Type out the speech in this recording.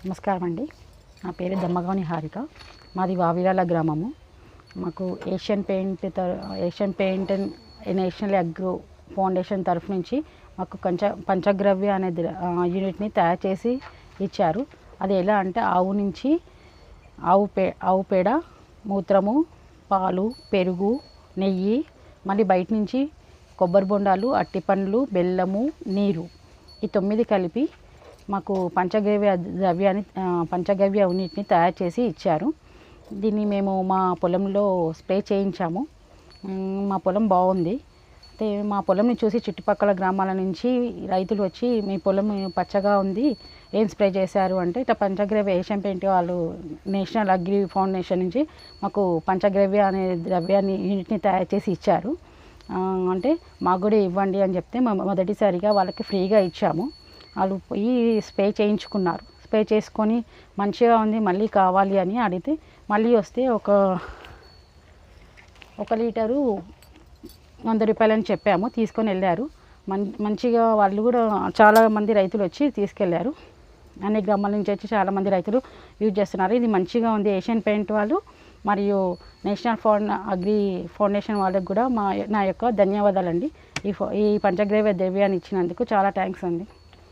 నమస్కారం అండి. నా పేరు దమ్మగౌని హారిక. మాది వావిరాల గ్రామము. మాకు Asian paint and national agro foundation తరఫు నుంచి మాకు పంచగవ్య అనే యూనిట్ని తయారు చేసి ఇచ్చారు. అది ఎలా అంటే ఆవు పేడ, మూత్రము, పాలు, పెరుగు, నెయ్యి, మళ్ళీ బయట నుంచి కొబ్బరి బొండాలు, అట్టిపండ్లు, బెల్లము, నీరు, ఈ 9 కలిపి మాకు పంచగవ్య యూనిట్ని తయారు చేసి ఇచ్చారు. దీన్ని మేము మా పొలంలో స్ప్రే చేయించాము. మా పొలం బాగుంది. అయితే మా పొలంని చూసి చుట్టుపక్కల గ్రామాల నుంచి రైతులు వచ్చి మీ పొలం పచ్చగా ఉంది, ఏం స్ప్రే చేశారు అంటే ఇట్లా పంచగవ్య ఏషియన్ పెయింట్ వాళ్ళు నేషనల్ అగ్రి ఫౌండేషన్ నుంచి మాకు పంచగవ్య అనే ద్రవ్యాన్ని యూనిట్ని తయారు చేసి ఇచ్చారు. అంటే మాకు కూడా ఇవ్వండి అని చెప్తే మొదటిసారిగా వాళ్ళకి ఫ్రీగా ఇచ్చాము. వాళ్ళు పోయి స్ప్రే చేయించుకున్నారు. స్ప్రే చేసుకొని మంచిగా ఉంది, మళ్ళీ కావాలి అని అడిగితే మళ్ళీ వస్తే ఒక లీటరు 100 రూపాయలని చెప్పాము. తీసుకొని వెళ్ళారు. మంచిగా వాళ్ళు కూడా చాలామంది రైతులు వచ్చి తీసుకెళ్లారు. అన్ని గ్రామాల నుంచి వచ్చి చాలామంది రైతులు యూజ్ చేస్తున్నారు. ఇది మంచిగా ఉంది. ఏషియన్ పెయింట్ వాళ్ళు మరియు నేషనల్ అగ్రి ఫౌండేషన్ వాళ్ళకి కూడా నా యొక్క ధన్యవాదాలండి. ఈ పంచగవ్య ద్రవ్యాన్ని ఇచ్చినందుకు చాలా థ్యాంక్స్ అండి.